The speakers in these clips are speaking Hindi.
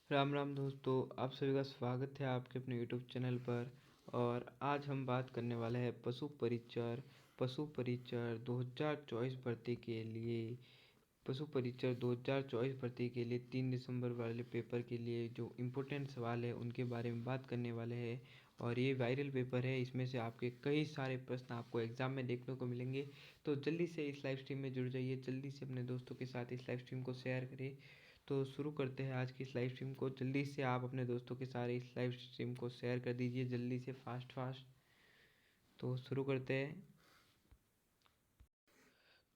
राम राम दोस्तों, आप सभी का स्वागत है आपके अपने यूट्यूब चैनल पर। और आज हम बात करने वाले हैं पशु परिचर 2024 भर्ती के लिए। पशु परिचर 2024 भर्ती के लिए 3 दिसंबर वाले पेपर के लिए जो इम्पोर्टेंट सवाल है उनके बारे में बात करने वाले हैं। और ये वायरल पेपर है, इसमें से आपके कई सारे प्रश्न आपको एग्जाम में देखने को मिलेंगे। तो जल्दी से इस लाइव स्ट्रीम में जुड़ जाइए, जल्दी से अपने दोस्तों के साथ इस लाइव स्ट्रीम को शेयर करें। तो शुरू करते हैं आज की इस लाइव स्ट्रीम को। जल्दी से आप अपने दोस्तों के साथ इस लाइव स्ट्रीम को शेयर कर दीजिए, जल्दी से फास्ट फास्ट। तो शुरू करते हैं।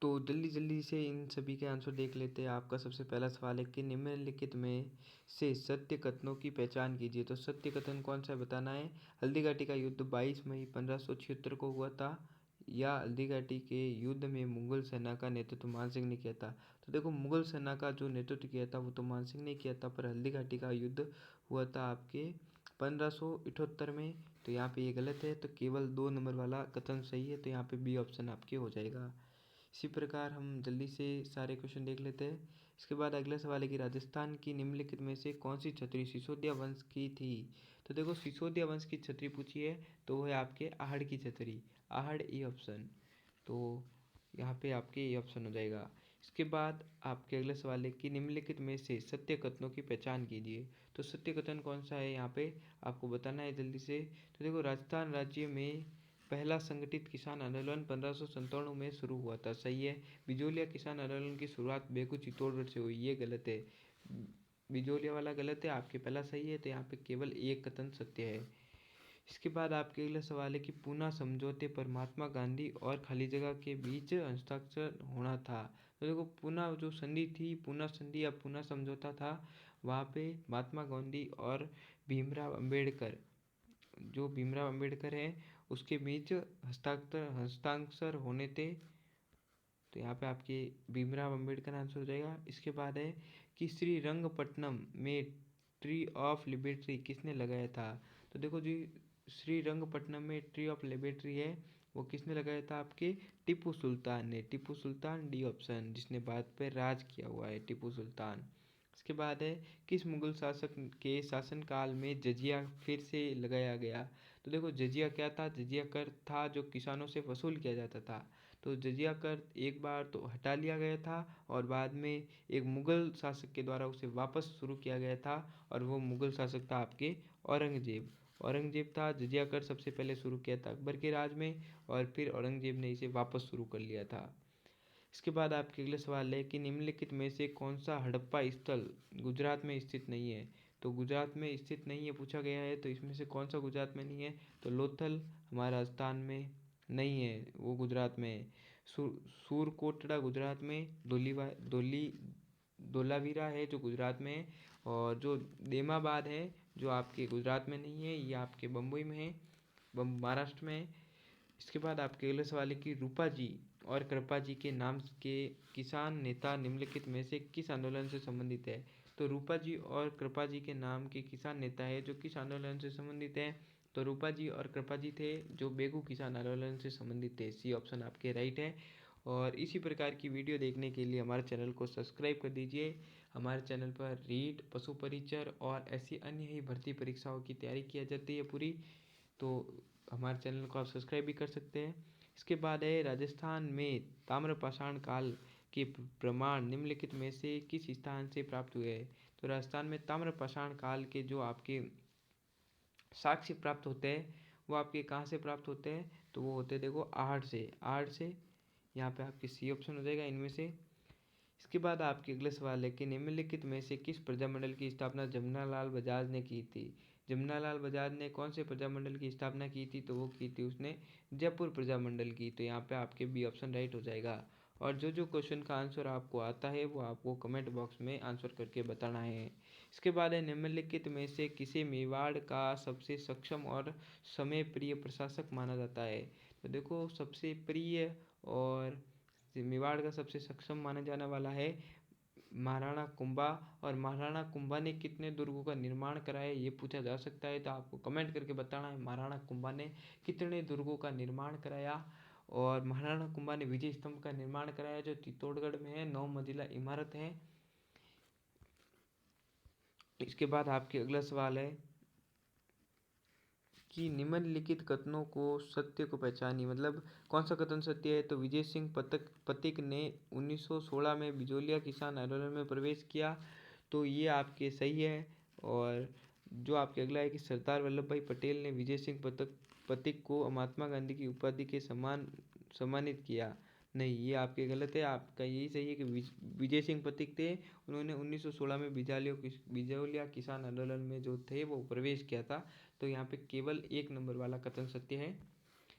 तो जल्दी जल्दी से इन सभी के आंसर देख लेते हैं। आपका सबसे पहला सवाल है कि निम्नलिखित में से सत्य कथनों की पहचान कीजिए। तो सत्य कथन कौन सा बताना है। हल्दी घाटी का युद्ध 22 मई 1576 को हुआ था, या हल्दी घाटी के युद्ध में मुगल सेना का नेतृत्व मान सिंह ने किया था। तो देखो, मुगल सेना का जो नेतृत्व किया था वो तो मान सिंह ने किया था, पर हल्दी घाटी का युद्ध हुआ था आपके 1578 में। तो यहाँ पे ये गलत है, तो केवल 2 नंबर वाला कथन सही है, तो यहाँ पे बी ऑप्शन आपके हो जाएगा। इसी प्रकार हम जल्दी से सारे क्वेश्चन देख लेते हैं। इसके बाद अगला सवाल है कि राजस्थान की निम्नलिखित में से कौन सी छतरी सिसोदिया वंश की थी। तो देखो, सिसोदिया वंश की छतरी पूछी है तो वो है आपके आहड़ की छतरी, आहड़ ए ऑप्शन। तो यहाँ पे आपके ए ऑप्शन हो जाएगा। इसके बाद आपके अगला सवाल है कि निम्नलिखित में से सत्य कथनों की पहचान कीजिए। तो सत्य कथन कौन सा है यहाँ पे आपको बताना है जल्दी से। तो देखो, राजस्थान राज्य में पहला संगठित किसान आंदोलन 1597 में शुरू हुआ था, सही है। बिजोलिया किसान आंदोलन की शुरुआत बेगू चित्तौड़गढ़ से हुई, ये गलत है। बिजोलिया वाला गलत है, आपके पहला सही है, तो यहाँ पे केवल एक कथन सत्य है। इसके बाद आपके अगला सवाल है कि पूना समझौते पर महात्मा गांधी और खाली जगह के बीच हस्ताक्षर होना था। तो देखो, पूना जो संधि थी, पूना संधि या पूना समझौता था, वहाँ पे महात्मा गांधी और भीमराव अंबेडकर, जो भीमराव अंबेडकर हैं उसके बीच हस्ताक्षर होने थे। तो यहाँ पे आपके भीमराव अंबेडकर आंसर हो जाएगा। इसके बाद है कि श्रीरंगपट्टनम में ट्री ऑफ लिबर्टी किसने लगाया था। तो देखो जी, श्रीरंगपट्टनम में ट्री ऑफ लिबर्टी है वो किसने लगाया था, आपके टीपू सुल्तान ने। टीपू सुल्तान, डी ऑप्शन, जिसने भारत पर राज किया हुआ है, टीपू सुल्तान। इसके बाद है किस मुगल शासक के शासनकाल में जजिया फिर से लगाया गया। तो देखो, जजिया क्या था, जजिया कर था जो किसानों से वसूल किया जाता था। तो जजिया कर एक बार तो हटा लिया गया था और बाद में एक मुगल शासक के द्वारा उसे वापस शुरू किया गया था, और वो मुगल शासक था आपके औरंगजेब। औरंगजेब था, जजिया कर सबसे पहले शुरू किया था अकबर के राज में, और फिर औरंगजेब ने इसे वापस शुरू कर लिया था। इसके बाद आपके अगले सवाल है कि निम्नलिखित में से कौन सा हड़प्पा स्थल गुजरात में स्थित नहीं है। तो गुजरात में स्थित नहीं है पूछा गया है, तो इसमें से कौन सा गुजरात में नहीं है। तो लोथल हमारा राजस्थान में नहीं है, वो गुजरात में है। सूरकोटड़ा गुजरात में, धोलावीरा है जो गुजरात में है, और जो देमाबाद है जो आपके गुजरात में नहीं है, ये आपके बम्बई में है, महाराष्ट्र में है। इसके बाद आपके अगले सवाल है कि रूपा जी और कृपा जी के नाम के किसान नेता निम्नलिखित में से किस आंदोलन से संबंधित है। तो रूपा जी और कृपा जी के नाम के किसान नेता है जो किस आंदोलन से संबंधित है। तो रूपा जी और कृपा जी थे जो बेगू किसान आंदोलन से संबंधित थे, सी ऑप्शन आपके राइट है। और इसी प्रकार की वीडियो देखने के लिए हमारे चैनल को सब्सक्राइब कर दीजिए। हमारे चैनल पर रीट, पशु परिचर और ऐसी अन्य ही भर्ती परीक्षाओं की तैयारी की जाती है पूरी। तो हमारे चैनल को आप सब्सक्राइब भी कर सकते हैं। इसके बाद है राजस्थान में ताम्रपाषाण काल के प्रमाण निम्नलिखित में से किस स्थान से प्राप्त हुए हैं। तो राजस्थान में ताम्रपाषाण काल के जो आपके साक्ष्य प्राप्त होते हैं वो आपके कहाँ से प्राप्त होते हैं। तो वो होते हैं देखो आहड़ से, आहड़ से। यहाँ पे आपके सी ऑप्शन हो जाएगा इनमें से। इसके बाद आपके अगले सवाल है कि निम्नलिखित में से किस प्रजामंडल की स्थापना जमनालाल बजाज ने की थी। जमनालाल बजाज ने कौन से प्रजामंडल की स्थापना की थी। तो वो की थी उसने जयपुर प्रजामंडल की। तो यहाँ पे आपके बी ऑप्शन राइट हो जाएगा। और जो जो क्वेश्चन का आंसर आपको आता है वो आपको कमेंट बॉक्स में आंसर करके बताना है। इसके बाद है निम्नलिखित में से किसे मेवाड़ का सबसे सक्षम और समय प्रिय प्रशासक माना जाता है। तो देखो, सबसे प्रिय और मेवाड़ का सबसे सक्षम माना जाने वाला है महाराणा कुंभा। और महाराणा कुंभा ने कितने दुर्गों का निर्माण कराया ये पूछा जा सकता है, तो आपको कमेंट करके बताना है महाराणा कुंभा ने कितने दुर्गों का निर्माण कराया। और महाराणा कुंभा ने विजय स्तंभ का निर्माण कराया जो चित्तौड़गढ़ में है, 9 मंजिला इमारत है। इसके बाद आपके अगला सवाल है कि निम्नलिखित कथनों को सत्य को पहचानिए, मतलब कौन सा कथन सत्य है। तो विजय सिंह पथिक ने 1916 में बिजोलिया किसान आंदोलन में प्रवेश किया, तो ये आपके सही है। और जो आपके अगला है कि सरदार वल्लभ भाई पटेल ने विजय सिंह पथिक को महात्मा गांधी की उपाधि के समान सम्मानित किया, नहीं, ये आपके गलत है। आपका यही सही है कि विजय सिंह पथिक थे, उन्होंने 1916 में बिजोलिया किसान आंदोलन में जो थे वो प्रवेश किया था। तो यहाँ पे केवल 1 नंबर वाला कथन सत्य है।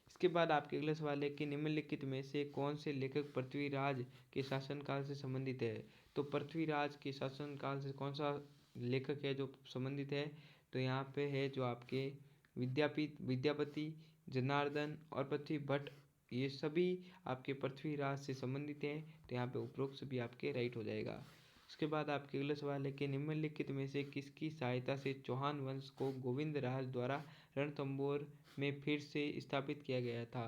इसके बाद आपके अगले सवाल है कि निम्नलिखित में से कौन से लेखक पृथ्वीराज के शासनकाल से संबंधित है। तो पृथ्वीराज के शासनकाल से कौन सा लेखक है जो संबंधित है। तो यहाँ पे है जो आपके विद्यापति, जनार्दन और पृथ्वी भट्ट, ये सभी आपके पृथ्वीराज से संबंधित हैं। तो यहाँ पे उपरोक्त सभी आपके राइट हो जाएगा। उसके बाद आपके अगला सवाल है कि निम्नलिखित में से किसकी सहायता से चौहान वंश को गोविंद राज द्वारा रणथंभौर में फिर से स्थापित किया गया था।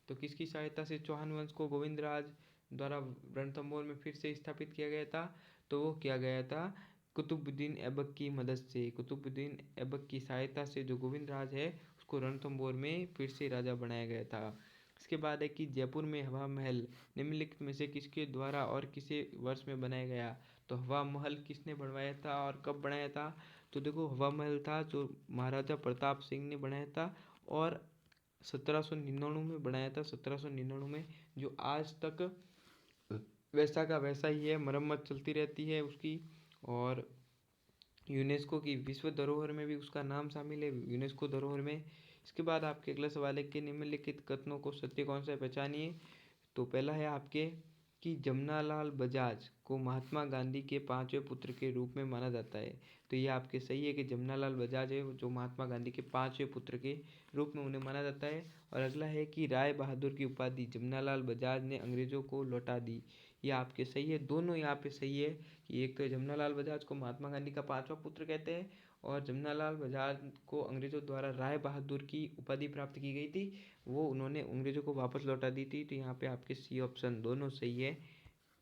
तो किसकी सहायता से चौहान वंश को गोविंद राज द्वारा रणथंभौर में फिर से स्थापित किया गया था। तो वो किया गया था कुतुबुद्दीन ऐबक की मदद से। कुतुबुद्दीन ऐबक की सहायता से जो गोविंद राज है उसको रणथंभौर में फिर से राजा बनाया गया था। इसके बाद है कि जयपुर में हवा महल निम्नलिखित में से किसके द्वारा और किसे वर्ष में बनाया गया। तो हवा महल किसने बनवाया था और कब बनाया था। तो देखो, हवा महल था जो महाराजा प्रताप सिंह ने बनाया था और 1799 में बनाया था। 1799 में, जो आज तक वैसा का वैसा ही है, मरम्मत चलती रहती है उसकी। और यूनेस्को की विश्व धरोहर में भी उसका नाम शामिल है, यूनेस्को धरोहर में। इसके बाद आपके अगला सवाल है कि निम्नलिखित कथनों को सत्य कौन सा है, पहचानिए। तो पहला है आपके कि जमनालाल बजाज को महात्मा गांधी के 5वें पुत्र के रूप में माना जाता है। तो ये आपके सही है कि जमनालाल बजाज है जो महात्मा गांधी के 5वें पुत्र के रूप में उन्हें माना जाता है। और अगला है कि राय बहादुर की उपाधि जमनालाल बजाज ने अंग्रेजों को लौटा दी, ये आपके सही है। दोनों यहाँ पे सही है कि एक तो जमनालाल बजाज को महात्मा गांधी का 5वां पुत्र कहते हैं और जमनालाल बजाज को अंग्रेजों द्वारा राय बहादुर की उपाधि प्राप्त की गई थी, वो उन्होंने अंग्रेजों को वापस लौटा दी थी। तो यहाँ पे आपके सी ऑप्शन दोनों सही है,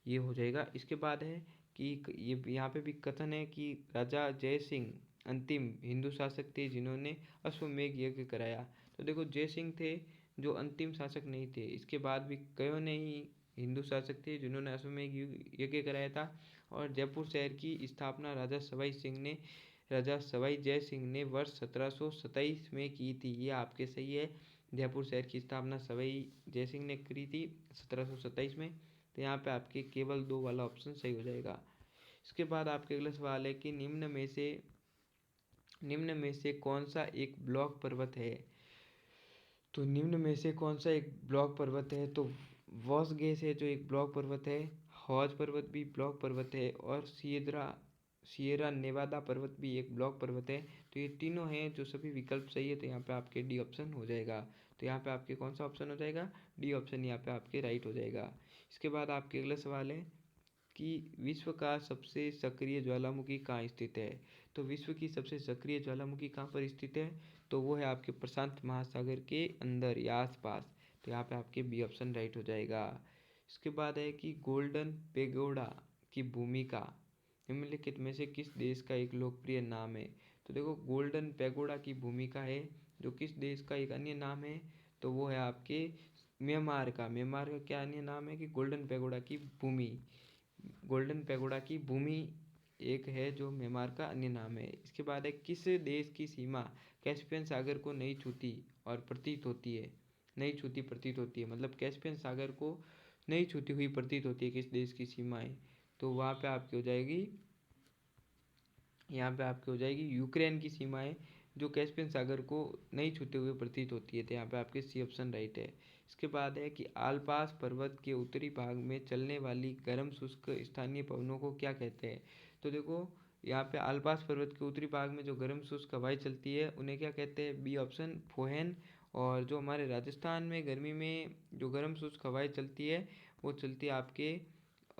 ये हो जाएगा। इसके बाद है कि ये यहाँ पे भी कथन है कि राजा जय सिंह अंतिम हिंदू शासक थे जिन्होंने अश्वमेध यज्ञ कराया। तो देखो, जय सिंह थे जो अंतिम शासक नहीं थे, इसके बाद भी कई ने ही हिंदू शासक थे जिन्होंने अश्वमेध यज्ञ कराया था। और जयपुर शहर की स्थापना राजा सवाई जय सिंह ने वर्ष 1727 में की थी, ये आपके सही है। जयपुर शहर की स्थापना सवाई जय सिंह ने करी थी 1727 में। तो यहाँ पे आपके केवल 2 वाला ऑप्शन सही हो जाएगा। इसके बाद आपके अगला सवाल है कि निम्न में से कौन सा एक ब्लॉक पर्वत है। तो निम्न में से कौन सा एक ब्लॉक पर्वत है। तो वॉसगेस है जो एक ब्लॉक पर्वत है, हॉज पर्वत भी ब्लॉक पर्वत है और सियरा नेवादा पर्वत भी एक ब्लॉक पर्वत है। तो ये तीनों हैं जो सभी विकल्प सही है। तो यहाँ पे आपके डी ऑप्शन हो जाएगा। तो यहाँ पे आपके कौन सा ऑप्शन हो जाएगा, डी ऑप्शन यहाँ पे आपके राइट हो जाएगा। इसके बाद आपके अगला सवाल है कि विश्व का सबसे सक्रिय ज्वालामुखी कहाँ स्थित है। तो विश्व की सबसे सक्रिय ज्वालामुखी कहाँ पर स्थित है। तो वो है आपके प्रशांत महासागर के अंदर या आसपास। तो यहाँ पे आपके बी ऑप्शन राइट हो जाएगा। इसके बाद है कि गोल्डन पेगोडा की भूमिका निम्नलिखित में से किस देश का एक लोकप्रिय नाम है। तो देखो, गोल्डन पेगोडा की भूमिका है जो किस देश का एक अन्य नाम है। तो वो है आपके म्यांमार का क्या अन्य नाम है कि गोल्डन पेगोडा की भूमि एक है जो म्यांमार का अन्य नाम है। इसके बाद है किस देश की सीमा कैस्पियन सागर को नहीं छूती और प्रतीत होती है, मतलब कैस्पियन सागर को नहीं छूती हुई प्रतीत होती है किस देश की सीमाएं। तो वहाँ पे आपकी हो जाएगी, यहाँ पे आपकी हो जाएगी यूक्रेन की सीमाएं जो कैस्पियन सागर को नहीं छूते हुए प्रतीत होती है। तो यहाँ पे आपके सी ऑप्शन राइट है। इसके बाद है कि आल्पास पर्वत के उत्तरी भाग में चलने वाली गर्म शुष्क स्थानीय पवनों को क्या कहते हैं। तो देखो, यहाँ पे आल्पास पर्वत के उत्तरी भाग में जो गर्म शुष्क हवाएं चलती है उन्हें क्या कहते हैं, बी ऑप्शन फोहेन। और जो हमारे राजस्थान में गर्मी में जो गर्म शुष्क हवाएं चलती है वो चलती है आपके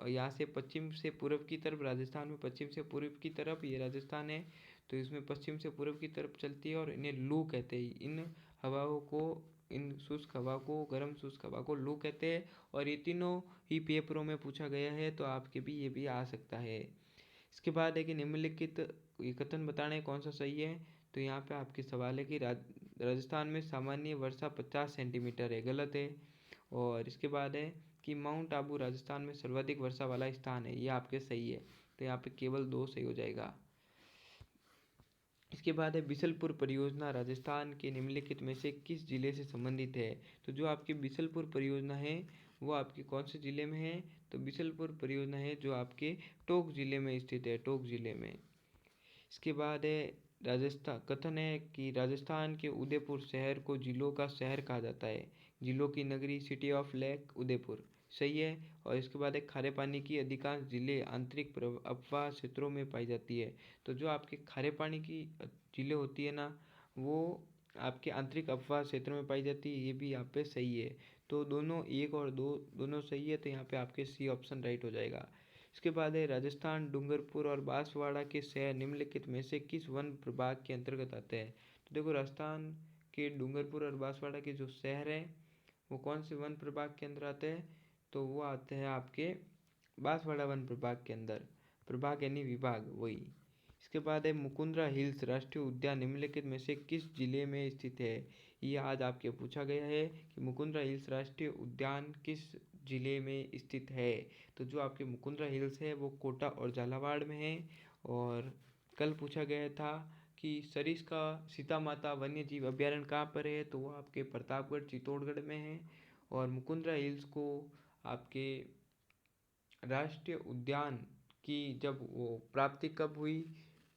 यहाँ से पश्चिम से पूर्व की तरफ, राजस्थान में पश्चिम से पूर्व की तरफ, ये राजस्थान है तो इसमें पश्चिम से पूर्व की तरफ चलती है और इन्हें लू कहते हैं। इन शुष्क हवा को, गर्म शुष्क हवा को लू कहते हैं। और ये तीनों ही पेपरों में पूछा गया है तो आपके भी ये भी आ सकता है। इसके बाद है कि निम्नलिखित ये कथन बताना है कौन सा सही है। तो यहाँ पे आपके सवाल है कि राजस्थान में सामान्य वर्षा 50 सेंटीमीटर है, गलत है। और इसके बाद है कि माउंट आबू राजस्थान में सर्वाधिक वर्षा वाला स्थान है, ये आपके सही है। तो यहाँ पे केवल 2 सही हो जाएगा। इसके बाद है बिसलपुर परियोजना राजस्थान के निम्नलिखित में से किस जिले से संबंधित है। तो जो आपकी बिसलपुर परियोजना है वो आपके कौन से जिले में है। तो बिसलपुर परियोजना है जो आपके टोंक जिले में स्थित है, टोंक जिले में। इसके बाद है राजस्थान, कथन है कि राजस्थान के उदयपुर शहर को जिलों का शहर कहा जाता है, जिलों की नगरी, सिटी ऑफ लेक उदयपुर, सही है। और इसके बाद है खारे पानी की अधिकांश जिले आंतरिक अफवाह क्षेत्रों में पाई जाती है। तो जो आपके खारे पानी की जिले होती है ना, वो आपके आंतरिक अफवाह क्षेत्र में पाई जाती है, ये भी यहाँ पे सही है। तो दोनों 1 और 2 दोनों सही है, तो यहाँ पे आपके सी ऑप्शन राइट हो जाएगा। इसके बाद है राजस्थान डूंगरपुर और बांसवाड़ा के शहर निम्नलिखित में से किस वन प्रभाग के अंतर्गत आते हैं। तो देखो राजस्थान के डूंगरपुर और बांसवाड़ा के जो शहर हैं वो कौन से वन प्रभाग के अंदर आते हैं। तो वो आते हैं आपके बांसवाड़ा वन प्रभाग के अंदर, प्रभाग यानी विभाग वही। इसके बाद है मुकुंदरा हिल्स राष्ट्रीय उद्यान निम्नलिखित में से किस जिले में स्थित है। ये आज आपके पूछा गया है कि मुकुंदरा हिल्स राष्ट्रीय उद्यान किस जिले में स्थित है। तो जो आपके मुकुंदरा हिल्स है वो कोटा और झालावाड़ में है। और कल पूछा गया था कि सरिस्का सीता माता वन्य जीव अभ्यारण्य कहाँ पर है। तो वो आपके प्रतापगढ़ चित्तौड़गढ़ में है। और मुकुंदरा हिल्स को आपके राष्ट्रीय उद्यान की जब वो प्राप्ति कब हुई,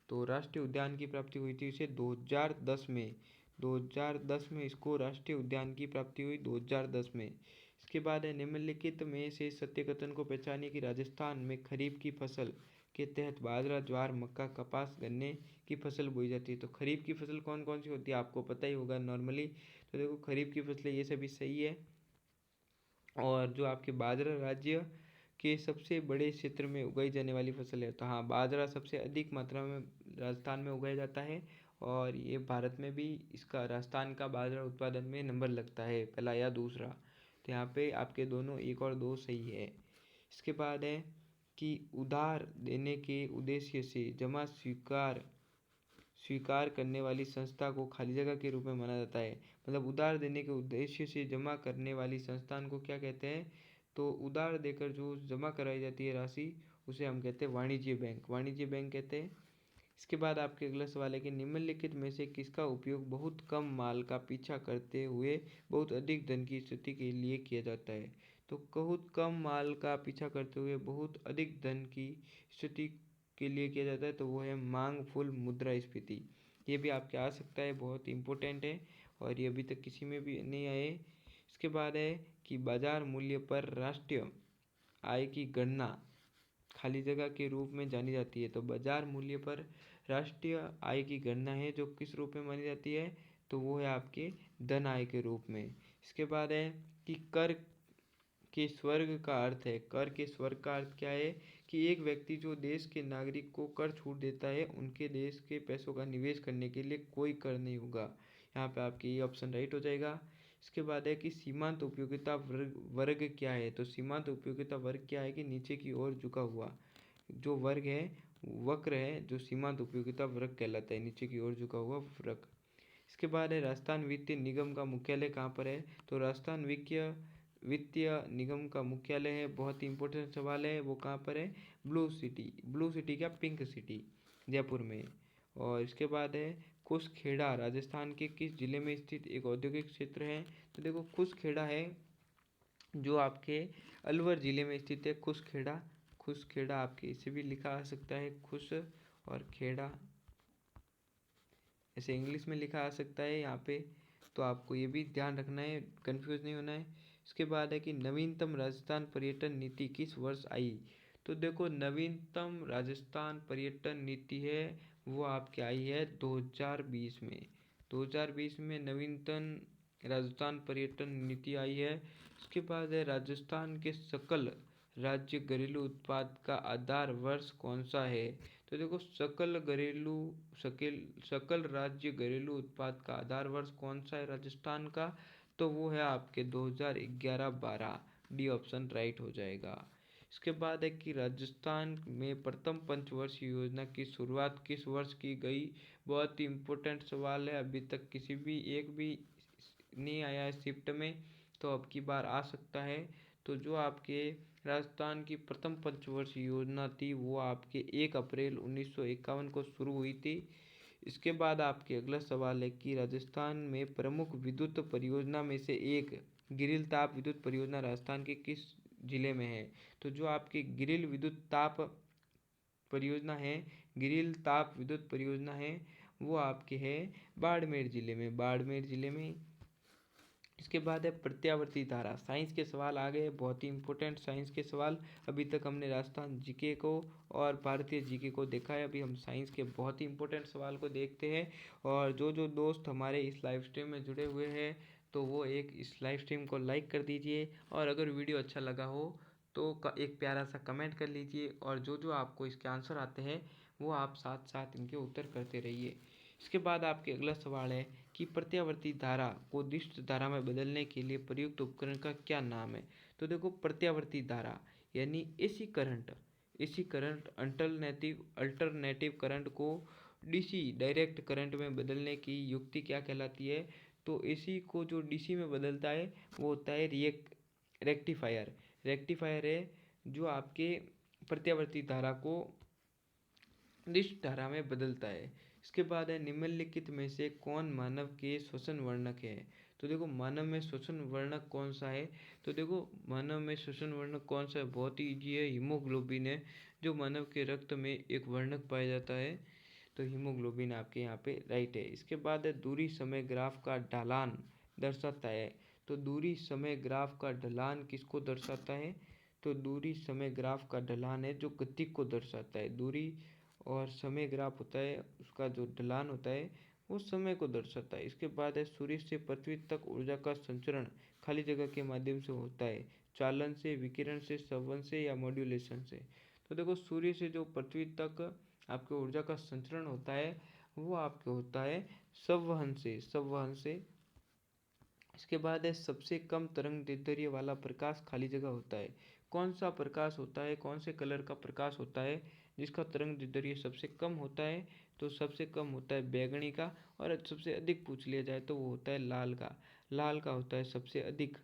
तो राष्ट्रीय उद्यान की प्राप्ति हुई थी इसे 2010 में। 2010 में इसको राष्ट्रीय उद्यान की प्राप्ति हुई 2010 में। इसके बाद है निम्नलिखित में से सत्य कथन को पहचानिए कि राजस्थान में खरीफ की फसल के तहत बाजरा, ज्वार, मक्का, कपास, गन्ने की फसल बोई जाती है। तो खरीफ की फसल कौन कौन सी होती है आपको पता ही होगा नॉर्मली। तो देखो खरीफ की फसलें ये सभी सही है। और जो आपके बाजरा राज्य के सबसे बड़े क्षेत्र में उगाई जाने वाली फसल है। तो हाँ, बाजरा सबसे अधिक मात्रा में राजस्थान में उगाया जाता है। और ये भारत में भी इसका राजस्थान का बाजरा उत्पादन में नंबर लगता है, पहला या दूसरा। तो यहाँ पे आपके दोनों 1 और 2 सही है। इसके बाद है कि उधार देने के उद्देश्य से जमा स्वीकार करने वाली संस्था को खाली जगह के रूप में माना जाता है। मतलब उधार देने के उद्देश्य से जमा करने वाली संस्थान को क्या कहते हैं। तो उधार देकर जो जमा कराई जाती है राशि उसे हम कहते हैं वाणिज्य बैंक, वाणिज्य बैंक कहते हैं। इसके बाद आपके अगला सवाल है कि निम्नलिखित में से किसका उपयोग बहुत कम माल का पीछा करते हुए बहुत अधिक धन की स्थिति के लिए किया जाता है। तो बहुत कम माल का पीछा करते हुए बहुत अधिक धन की स्थिति के लिए किया जाता है, तो वो है मांग फुल मुद्रास्फीति। ये भी आपके आ सकता है, बहुत इंपॉर्टेंट है और ये अभी तक किसी में भी नहीं आए। इसके बाद है कि बाजार मूल्य पर राष्ट्रीय आय की गणना खाली जगह के रूप में जानी जाती है। तो बाजार मूल्य पर राष्ट्रीय आय की गणना है जो किस रूप में मानी जाती है। तो वो है आपके धन आय के रूप में। इसके बाद है कि कर के स्वर्ग का अर्थ है, कर के स्वर्ग का अर्थ क्या है कि एक व्यक्ति जो देश के नागरिक को कर छूट देता है उनके देश के पैसों का निवेश करने के लिए कोई कर नहीं होगा। यहाँ पे आपके ये ऑप्शन राइट हो जाएगा। इसके बाद है कि सीमांत उपयोगिता वर्ग क्या है। तो सीमांत उपयोगिता वर्ग क्या है कि नीचे की ओर झुका हुआ जो वर्ग है, वक्र है, जो सीमांत उपयोगिता वर्ग कहलाता है, नीचे की ओर झुका हुआ वक्र। इसके बाद है राजस्थान वित्तीय निगम का मुख्यालय कहाँ पर है। तो राजस्थान वित्तीय निगम का मुख्यालय है, बहुत ही इंपॉर्टेंट सवाल है, वो कहाँ पर है, ब्लू सिटी क्या पिंक सिटी, जयपुर में। और इसके बाद है खुसखेड़ा राजस्थान के किस जिले में स्थित एक औद्योगिक क्षेत्र है। तो देखो खुसखेड़ा है जो आपके अलवर जिले में स्थित है। खुसखेड़ा आपके इसे भी लिखा आ सकता है खुश और खेड़ा, ऐसे इंग्लिश में लिखा आ सकता है यहाँ पे। तो आपको ये भी ध्यान रखना है, कंफ्यूज नहीं होना है। इसके बाद है कि नवीनतम राजस्थान पर्यटन नीति किस वर्ष आई। तो देखो नवीनतम राजस्थान पर्यटन नीति है वो आपकी आई है 2020 में। 2020 में नवीनतम राजस्थान पर्यटन नीति आई है। इसके बाद है राजस्थान के सकल राज्य घरेलू उत्पाद का आधार वर्ष कौन सा है। तो देखो सकल राज्य घरेलू उत्पाद का आधार वर्ष कौन सा है राजस्थान का। तो वो है आपके 2011-12, डी ऑप्शन राइट हो जाएगा। इसके बाद है कि राजस्थान में प्रथम पंचवर्षीय योजना की शुरुआत किस वर्ष की गई। बहुत ही इम्पोर्टेंट सवाल है, अभी तक किसी भी एक भी नहीं आया है शिफ्ट में, तो अब की बार आ सकता है। तो जो आपके राजस्थान की प्रथम पंचवर्षीय योजना थी वो आपके 1 अप्रैल 1951 को शुरू हुई थी। इसके बाद आपके अगला सवाल है कि राजस्थान में प्रमुख विद्युत परियोजना में से एक गिरिल ताप विद्युत परियोजना राजस्थान के किस जिले में है। तो जो आपकी गिरिल विद्युत ताप परियोजना है, गिरिल ताप विद्युत परियोजना है, वो आपके है बाड़मेर जिले में, बाड़मेर जिले में। इसके बाद है प्रत्यावर्ती धारा। साइंस के सवाल आ गए, बहुत ही इंपॉर्टेंट साइंस के सवाल। अभी तक हमने राजस्थान जीके को और भारतीय जीके को देखा है, अभी हम साइंस के बहुत ही इंपॉर्टेंट सवाल को देखते हैं। और जो जो दोस्त हमारे इस लाइव स्ट्रीम में जुड़े हुए हैं तो वो इस लाइव स्ट्रीम को लाइक कर दीजिए, और अगर वीडियो अच्छा लगा हो तो एक प्यारा सा कमेंट कर लीजिए, और जो जो आपको इसके आंसर आते हैं वो आप साथ साथ इनके उत्तर करते रहिए। इसके बाद आपके अगला सवाल है कि प्रत्यावर्ती धारा को दिष्ट धारा में बदलने के लिए प्रयुक्त उपकरण का क्या नाम है। तो देखो, प्रत्यावर्ती धारा यानी एसी करंट अल्टरनेटिव करंट को डीसी डायरेक्ट करंट में बदलने की युक्ति क्या कहलाती है। तो एसी को जो डीसी में बदलता है वो होता है रेक्टिफायर। रेक्टिफायर है जो आपके प्रत्यावर्ती धारा को दिष्ट धारा में बदलता है। इसके बाद है निम्नलिखित में से कौन मानव के श्वसन वर्णक है। तो देखो, मानव में श्वसन वर्णक कौन सा है। तो देखो, मानव में श्वसन वर्णक कौन सा है, बहुत ही ईजी है, हीमोग्लोबिन है, जो मानव के रक्त में एक वर्णक पाया जाता है। तो हीमोग्लोबिन आपके यहाँ पे राइट है। इसके बाद है दूरी समय ग्राफ का ढलान दर्शाता है। तो दूरी समय ग्राफ का ढलान किसको दर्शाता है। तो दूरी समय ग्राफ का ढलान है जो गति को दर्शाता है। दूरी और समय ग्राफ होता है, उसका जो ढलान होता है वो समय को दर्शाता है। इसके बाद है सूर्य से पृथ्वी तक ऊर्जा का संचरण खाली जगह के माध्यम से होता है, चालन से, विकिरण से, संवहन से या मॉड्यूलेशन से। तो देखो, सूर्य से जो पृथ्वी तक आपके ऊर्जा का संचरण होता है वो आपके होता है संवहन से। इसके बाद है सबसे कम तरंग दैर्ध्य वाला प्रकाश खाली जगह होता है। कौन सा प्रकाश होता है, कौन से कलर का प्रकाश होता है जिसका तरंग दैर्ध्य सबसे कम होता है। तो सबसे कम होता है बैगनी का, और सबसे अधिक पूछ लिया जाए तो वो होता है लाल का। लाल का होता है सबसे अधिक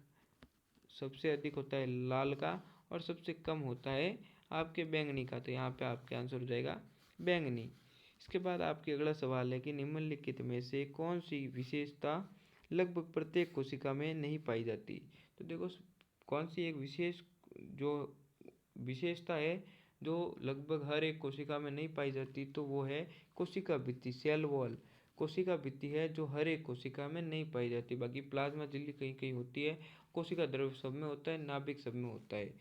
होता है लाल का, और सबसे कम होता है आपके बैंगनी का। तो यहाँ पे आपके आंसर हो जाएगा बैंगनी। इसके बाद आपके अगला सवाल है कि निम्नलिखित में से कौन सी विशेषता लगभग प्रत्येक कोशिका में नहीं पाई जाती। तो देखो, कौन सी एक जो विशेषता है जो लगभग हर एक कोशिका में नहीं पाई जाती, तो वो है कोशिका भित्ति, सेल वॉल। कोशिका भित्ति है जो हर एक कोशिका में नहीं पाई जाती, बाकी प्लाज्मा झिल्ली कहीं कहीं होती है, कोशिका द्रव्य सब में होता है, नाभिक सब में होता है,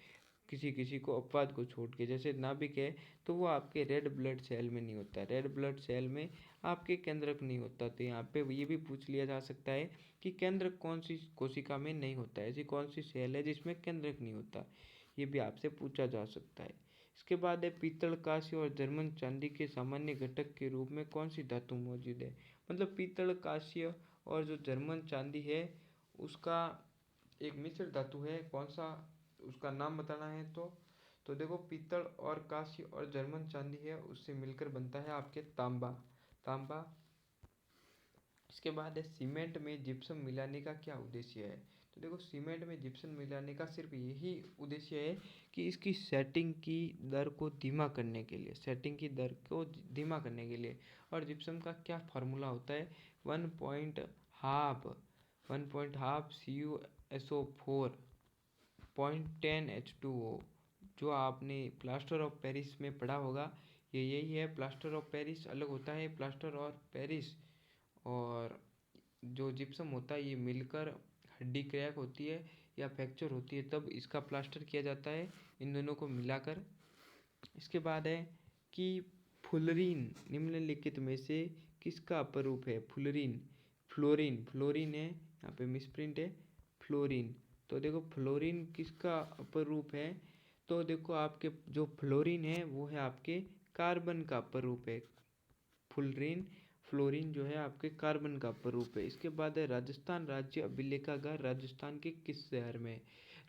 किसी किसी को अपवाद को छोड़ के। जैसे नाभिक है तो वो आपके रेड ब्लड सेल में नहीं होता, रेड ब्लड सेल में आपके केंद्रक नहीं होता। तो यहाँ पे ये भी पूछ लिया जा सकता है कि केंद्रक कौन सी कोशिका में नहीं होता है, ऐसी कौन सी सेल है जिसमें केंद्रक नहीं होता, ये भी आपसे पूछा जा सकता है। इसके बाद है पीतल, कांस्य और जर्मन चांदी के सामान्य घटक के रूप में कौन सी धातु मौजूद है। मतलब पीतल, कांस्य और जो जर्मन चांदी है उसका एक मिश्र धातु है, कौन सा उसका नाम बताना है। तो देखो, पीतल और कांस्य और जर्मन चांदी है उससे मिलकर बनता है आपके तांबा। इसके बाद है सीमेंट में जिप्सम मिलाने का क्या उद्देश्य है। तो देखो, सीमेंट में जिप्सम मिलाने का सिर्फ यही उद्देश्य है कि इसकी सेटिंग की दर को धीमा करने के लिए, और जिप्सम का क्या फार्मूला होता है, 1.5 CuSO4 0.10H2O, जो आपने प्लास्टर ऑफ पेरिस में पढ़ा होगा, ये यही है। प्लास्टर ऑफ पेरिस अलग होता है, प्लास्टर ऑफ पेरिस और जो जिप्सम होता है ये मिलकर हड्डी क्रैक होती है या फ्रैक्चर होती है तब इसका प्लास्टर किया जाता है, इन दोनों को मिलाकर। इसके बाद है कि फ्लोरीन निम्नलिखित में से किसका अपरूप है। फ्लोरीन है, यहाँ पे मिसप्रिंट है फ्लोरीन। तो देखो, फ्लोरीन किसका अपरूप है। तो देखो, आपके जो फ्लोरीन है वो है आपके कार्बन का अपरूप है। फ्लोरीन जो है आपके कार्बन का अपरूप है। इसके बाद है राजस्थान राज्य अभिलेखागार राजस्थान के किस शहर में।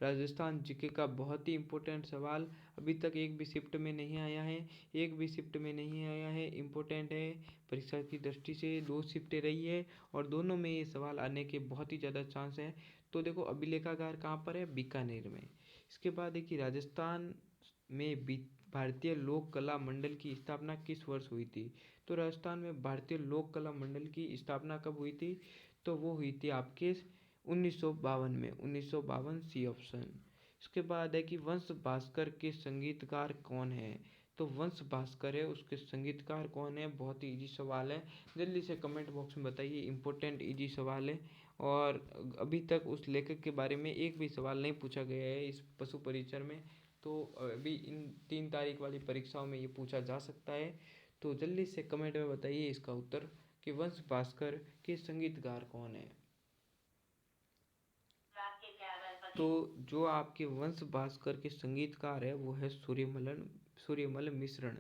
राजस्थान जीके का बहुत ही इम्पोर्टेंट सवाल, अभी तक एक भी शिफ्ट में नहीं आया है, एक भी शिफ्ट में नहीं आया है, इम्पोर्टेंट है। परीक्षा की दृष्टि से 2 शिफ्टें रही है और दोनों में ये सवाल आने के बहुत ही ज़्यादा चांस है। तो देखो अभिलेखागार कहाँ पर है, बीकानेर में। इसके बाद है कि राजस्थान में भारतीय लोक कला मंडल की स्थापना किस वर्ष हुई थी। तो राजस्थान में भारतीय लोक कला मंडल की स्थापना कब हुई थी, तो वो हुई थी आपके 1952 में, 1952 सी ऑप्शन। इसके बाद है कि वंश भास्कर के संगीतकार कौन है। तो वंश भास्कर है, उसके संगीतकार कौन है, बहुत ही इजी सवाल है, जल्दी से कमेंट बॉक्स में बताइए, इंपॉर्टेंट इजी सवाल है। और अभी तक उस लेखक के बारे में एक भी सवाल नहीं पूछा गया है इस पशु परिचर में, तो अभी इन 3 तारीख वाली परीक्षाओं में ये पूछा जा सकता है। तो जल्दी से कमेंट में बताइए इसका उत्तर कि वंश भास्कर के संगीतकार कौन है। तो जो आपके वंश भास्कर के संगीतकार है वो है सूर्यमल मिश्रण।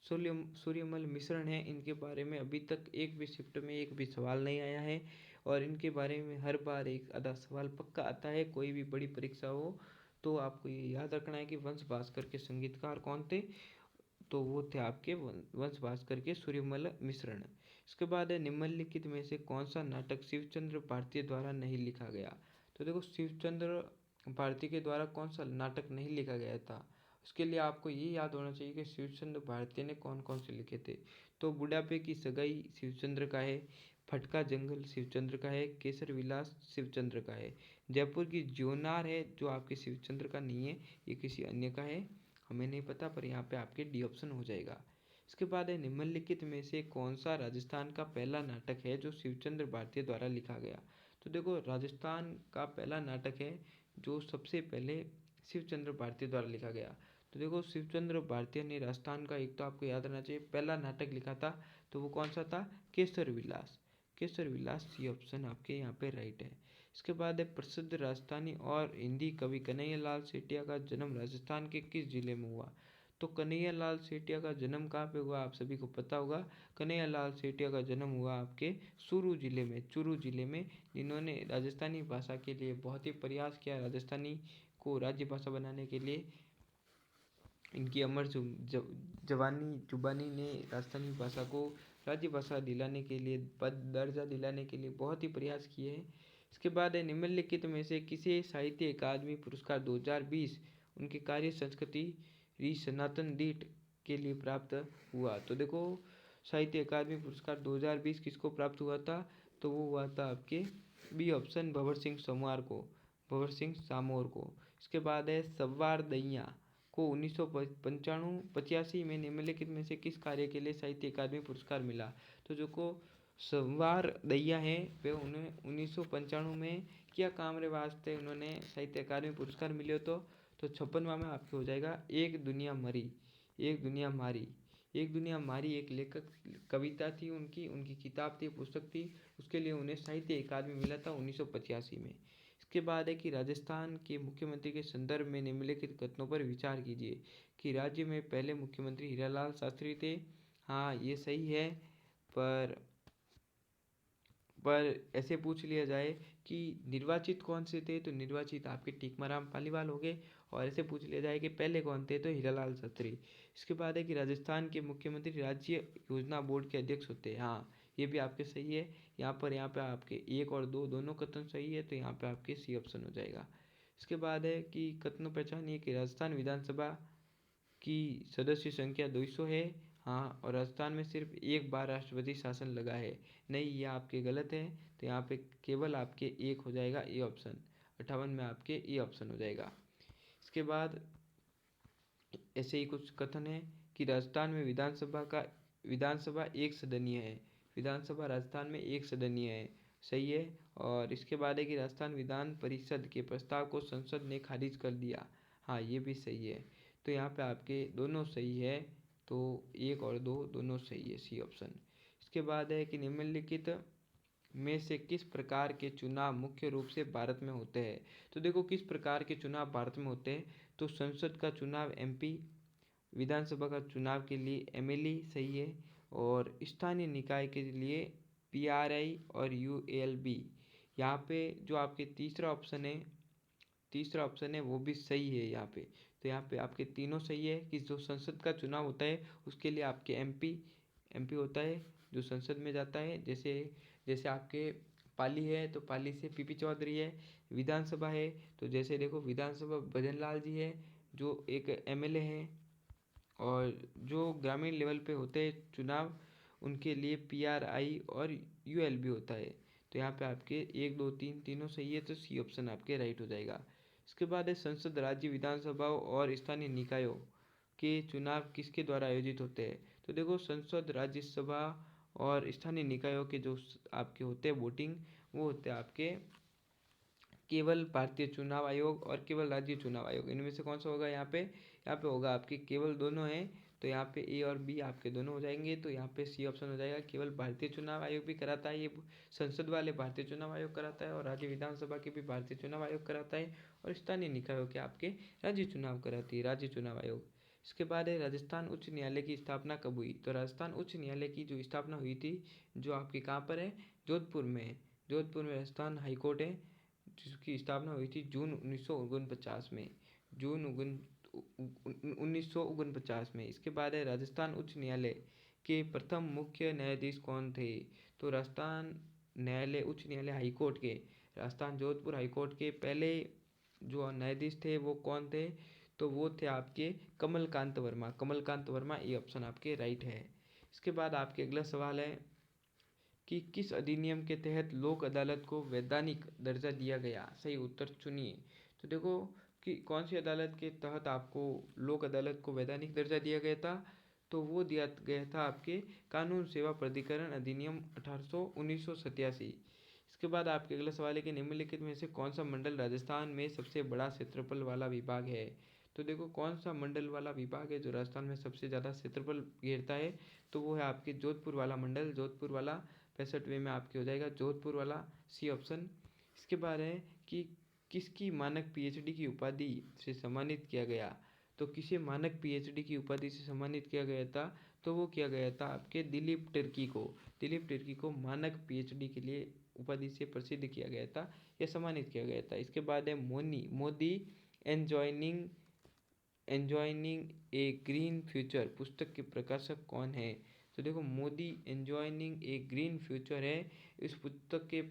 सूर्यमल मिश्रण है, इनके बारे में अभी तक एक भी शिफ्ट में एक भी सवाल नहीं आया है और इनके बारे में हर बार एक आधा सवाल पक्का आता है, कोई भी बड़ी परीक्षा हो तो आपको ये याद रखना है कि वंश भास्कर के संगीतकार कौन थे। तो वो थे आपके वंश भास्कर के सूर्यमल मिश्रण। इसके बाद है निम्नलिखित में से कौन सा नाटक शिवचंद्र भारती द्वारा नहीं लिखा गया। तो देखो शिवचंद्र भारती के द्वारा कौन सा नाटक नहीं लिखा गया था, उसके लिए आपको ये याद होना चाहिए कि शिवचंद्र भारती ने कौन कौन से लिखे थे। तो बुढ़ापे की सगाई शिवचंद्र का है, फटका जंगल शिवचंद्र का है, केसर विलास शिवचंद्र का है, जयपुर की ज्योनार है जो आपके शिवचंद्र का नहीं है, ये किसी अन्य का है, हमें नहीं पता, पर यहाँ पे आपके डी ऑप्शन हो जाएगा। इसके बाद है निम्नलिखित में से कौन सा राजस्थान का पहला नाटक है जो शिवचंद्र भारती द्वारा लिखा गया। तो देखो राजस्थान का पहला नाटक है जो सबसे पहले शिवचंद्र भारती द्वारा लिखा गया। तो देखो शिवचंद्र भारती ने राजस्थान का, एक तो आपको याद रहना चाहिए, पहला नाटक लिखा था, तो वो कौन सा था, केसर विलास। केसर विलास सी ऑप्शन आपके यहाँ पे राइट है। इसके बाद है प्रसिद्ध राजस्थानी और हिंदी कवि कन्हैयालाल सेठिया का जन्म राजस्थान के किस जिले में हुआ। तो कन्हैयालाल सेठिया का जन्म कहाँ पे हुआ, आप सभी को पता होगा। कन्हैयालाल सेठिया का जन्म हुआ आपके चूरू जिले में, चूरू जिले में, जिन्होंने राजस्थानी भाषा के लिए बहुत ही प्रयास किया, राजस्थानी को राज्य भाषा बनाने के लिए। इनकी अमर जवानी जुबानी ने राजस्थानी भाषा को राज्य भाषा दिलाने के लिए, पद दर्जा दिलाने के लिए बहुत ही प्रयास किए हैं। इसके बाद है निम्नलिखित में से किसे साहित्य अकादमी पुरस्कार 2020 उनके कार्य संस्कृति री सनातन दीट के लिए प्राप्त हुआ। तो देखो साहित्य अकादमी पुरस्कार 2020 किसको प्राप्त हुआ था, तो वो हुआ था आपके बी ऑप्शन भंवर सिंह समोर को, भंवर सिंह सामोर को। इसके बाद है सवार दैया को 1985 में निम्नलिखित में से किस कार्य के लिए साहित्य अकादमी पुरस्कार मिला। तो जो को संवार दैया है वे उन्हें 1995 में क्या काम रे वास्ते उन्होंने साहित्य अकादमी पुरस्कार मिले। तो 56वां में आपके हो जाएगा एक दुनिया मरी, एक दुनिया मारी। एक दुनिया मारी एक लेखक कविता थी, उनकी उनकी किताब थी, पुस्तक थी, उसके लिए उन्हें साहित्य अकादमी मिला था 1985 में। इसके बाद है कि राजस्थान के मुख्यमंत्री के संदर्भ में निम्नलिखित कथनों पर विचार कीजिए कि राज्य में पहले मुख्यमंत्री हीरालाल शास्त्री थे। हाँ ये सही है, पर ऐसे पूछ लिया जाए कि निर्वाचित कौन से थे, तो निर्वाचित आपके टीकमाराम पालीवाल हो गए। और ऐसे पूछ लिया जाए कि पहले कौन थे, तो हीरालाल शास्त्री। इसके बाद है कि राजस्थान के मुख्यमंत्री राज्य योजना बोर्ड के अध्यक्ष होते हैं। हाँ ये भी आपके सही है। यहाँ पे आपके 1 और 2 दोनों कथन सही है, तो यहाँ पे आपके सी ऑप्शन हो जाएगा। इसके बाद है कि कथनों पहचानिए कि राजस्थान विधानसभा की सदस्य संख्या 200 है। हाँ, और राजस्थान में सिर्फ एक बार राष्ट्रपति शासन लगा है। नहीं, ये आपके गलत है, तो यहाँ पे केवल आपके एक हो जाएगा ए ऑप्शन, 58 में आपके ए ऑप्शन हो जाएगा। इसके बाद ऐसे ही कुछ कथन है कि राजस्थान में विधानसभा एक सदनीय है। विधानसभा राजस्थान में एक सदनीय है, सही है। और इसके बाद है कि राजस्थान विधान परिषद के प्रस्ताव को संसद ने खारिज कर दिया। हाँ ये भी सही है, तो यहाँ पे आपके दोनों सही है, तो 1 और 2 दोनों सही है, सी ऑप्शन। इसके बाद है कि निम्नलिखित में से किस प्रकार के चुनाव मुख्य रूप से भारत में होते हैं। तो देखो किस प्रकार के चुनाव भारत में होते हैं, तो संसद का चुनाव एमपी, विधानसभा का चुनाव के लिए एमएलई सही है, और स्थानीय निकाय के लिए पीआरआई और यूएलबी। यहाँ पे जो आपके तीसरा ऑप्शन है तीसरा ऑप्शन है वो भी सही है यहाँ पे। तो यहाँ पे आपके तीनों सही है कि जो संसद का चुनाव होता है उसके लिए आपके एमपी होता है जो संसद में जाता है। जैसे जैसे आपके पाली है तो पाली से पीपी चौधरी है। विधानसभा है तो जैसे देखो विधानसभा भजन लाल जी है जो एक एमएलए हैं। और जो ग्रामीण लेवल पे होते हैं चुनाव उनके लिए पीआरआई और यूएलबी होता है। तो यहाँ पे आपके एक दो तीन तीनों सही है तो सी ऑप्शन आपके राइट हो जाएगा। इसके बाद है संसद राज्य विधानसभाओं और स्थानीय निकायों के चुनाव किसके द्वारा आयोजित होते हैं। तो देखो संसद राज्यसभा और स्थानीय निकायों के जो आपके होते हैं वोटिंग वो होते हैं आपके केवल भारतीय चुनाव आयोग और केवल राज्य चुनाव आयोग। इनमें से कौन सा होगा यहाँ पे होगा आपके केवल दोनों हैं। तो यहाँ पे ए और बी आपके दोनों हो जाएंगे। तो यहाँ पे सी ऑप्शन हो जाएगा। केवल भारतीय चुनाव आयोग भी कराता है ये संसद वाले भारतीय चुनाव आयोग कराता है और राज्य विधानसभा के भी भारतीय चुनाव आयोग कराता है और स्थानीय निकायों के आपके राज्य चुनाव कराती है राज्य चुनाव आयोग। इसके बाद है राजस्थान उच्च न्यायालय की स्थापना कब हुई। तो राजस्थान उच्च न्यायालय की जो स्थापना हुई थी जो आपके कहाँ पर है जोधपुर में है। जोधपुर में राजस्थान हाईकोर्ट है जिसकी स्थापना हुई थी जून 1949 में। जून 1949 में। इसके बाद है राजस्थान उच्च न्यायालय के प्रथम मुख्य न्यायाधीश कौन थे। तो राजस्थान न्यायालय उच्च न्यायालय हाईकोर्ट के राजस्थान जोधपुर हाईकोर्ट के पहले जो न्यायाधीश थे वो कौन थे। तो वो थे आपके कमलकांत वर्मा। कमलकांत वर्मा ये ऑप्शन आपके राइट है। इसके बाद आपके अगला सवाल है कि किस अधिनियम के तहत लोक अदालत को वैधानिक दर्जा दिया गया। सही उत्तर चुनिए। तो देखो कि कौन सी अदालत के तहत आपको लोक अदालत को वैधानिक दर्जा दिया गया था। तो वो दिया गया था आपके कानून सेवा प्राधिकरण अधिनियम 1987। इसके बाद आपके अगला सवाल है कि निम्नलिखित में से कौन सा मंडल राजस्थान में सबसे बड़ा क्षेत्रफल वाला विभाग है। तो देखो कौन सा मंडल वाला विभाग है जो राजस्थान में सबसे ज़्यादा क्षेत्रफल घेरता है। तो वो है आपके जोधपुर वाला मंडल। जोधपुर वाला 65वें में आपके हो जाएगा जोधपुर वाला सी ऑप्शन। इसके बाद है कि किसकी मानक पीएचडी की उपाधि से सम्मानित किया गया। तो किसे मानक पीएचडी की उपाधि से सम्मानित किया गया था। तो वो किया गया था आपके दिलीप तिर्की को। दिलीप तिर्की को मानक पीएचडी के लिए उपाधि से प्रसिद्ध किया गया था या सम्मानित किया गया था। इसके बाद है मोदी एंजॉइनिंग एंजॉइनिंग ए ग्रीन फ्यूचर पुस्तक के प्रकाशक कौन है। तो देखो मोदी एंजॉइनिंग ए ग्रीन फ्यूचर है। इस पुस्तक के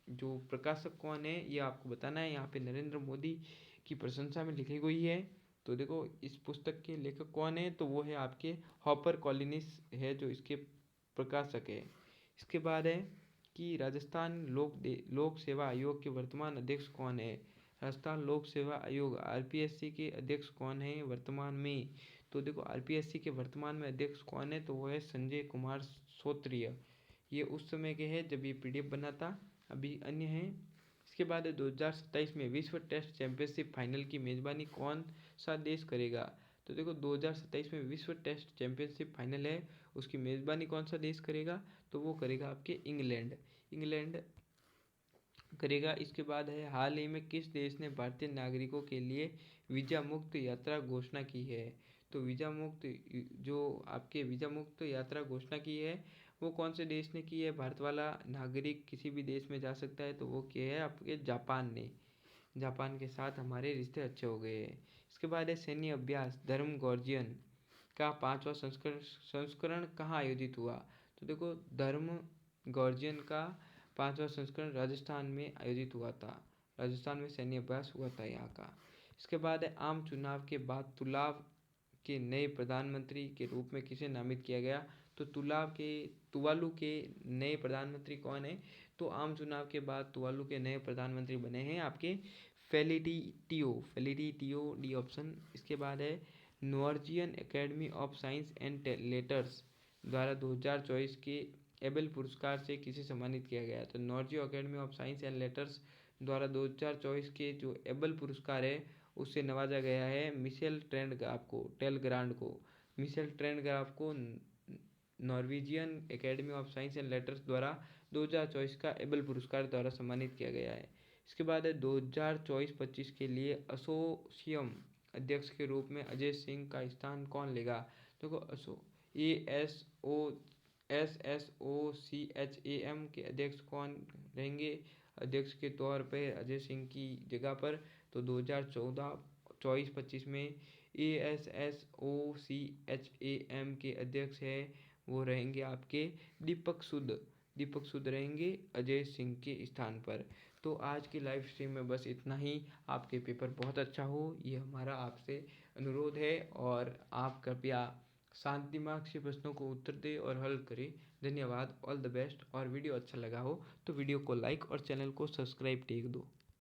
जो प्रकाशक कौन है ये आपको बताना है। यहाँ पे नरेंद्र मोदी की प्रशंसा में लिखी गई है। तो देखो इस पुस्तक के लेखक कौन है तो वो है आपके हॉपर कॉलिनिस है जो इसके प्रकाशक है। इसके बाद है कि राजस्थान लोक सेवा आयोग के वर्तमान अध्यक्ष कौन है। राजस्थान लोक सेवा आयोग आरपीएससी के अध्यक्ष कौन है वर्तमान में। तो देखो आरपीएससी के वर्तमान में अध्यक्ष कौन है तो वो है संजय कुमार श्रोत्रिय। ये उस समय के हैं जब ये पीडीएफ बना था। अभी अन्य हैं। इसके बाद 2027 में विश्व टेस्ट चैंपियनशिप फाइनल की मेज़बानी कौन सा देश करेगा। तो देखो 2027 में विश्व टेस्ट चैंपियनशिप फाइनल है उसकी मेज़बानी कौन सा देश करेगा। तो वो करेगा आपके इंग्लैंड करेगा। इसके बाद है हाल ही में किस देश ने भारतीय नागरिकों के लिए वीज़ा मुक्त यात्रा घोषणा की है। तो वीज़ा मुक्त जो आपके वीज़ा मुक्त यात्रा घोषणा की है वो कौन से देश ने की है। भारत वाला नागरिक किसी भी देश में जा सकता है तो वो किया है आपके जापान ने। जापान के साथ हमारे रिश्ते अच्छे हो गए हैं। इसके बाद है सैन्य अभ्यास धर्म गॉर्जियन का 5वां संस्करण कहाँ आयोजित हुआ। तो देखो धर्म गॉर्जियन का 5वां संस्करण राजस्थान में आयोजित हुआ था। राजस्थान में सैन्य अभ्यास हुआ था यहाँ का। इसके बाद है आम चुनाव के बाद तुलाव के नए प्रधानमंत्री के रूप में किसे नामित किया गया। तो तुवालू के नए प्रधानमंत्री कौन है। तो आम चुनाव के बाद तुवालू के नए प्रधानमंत्री बने हैं आपके फेलिडिटियो डी ऑप्शन। इसके बाद है Norwegian academy of science and letters द्वारा 2024 के एबेल पुरस्कार से किसे सम्मानित किया गया। तो Norwegian academy of science and letters द्वारा 2024 के जो एबेल पुरस्कार है उससे नवाजा गया है मिशेल टेलग्रांड को। मिशेल टेलग्रांड को Norwegian academy of science and letters द्वारा 2024 का एबेल पुरस्कार द्वारा सम्मानित किया गया है। इसके बाद है 2024-25 के लिए एसोसिएम अध्यक्ष के रूप में अजय सिंह का स्थान कौन लेगा। देखो SSOCHAM के अध्यक्ष कौन रहेंगे। अध्यक्ष के तौर पर अजय सिंह की जगह पर तो 2014 24-25 में ASSOCHAM के अध्यक्ष है वो रहेंगे आपके दीपक सूद। दीपक सूद रहेंगे अजय सिंह के स्थान पर। तो आज की लाइव स्ट्रीम में बस इतना ही। आपके पेपर बहुत अच्छा हो ये हमारा आपसे अनुरोध है और आप कृपया शांत दिमाग से प्रश्नों को उत्तर दें और हल करें। धन्यवाद, ऑल द बेस्ट। और वीडियो अच्छा लगा हो तो वीडियो को लाइक और चैनल को सब्सक्राइब टेक दो।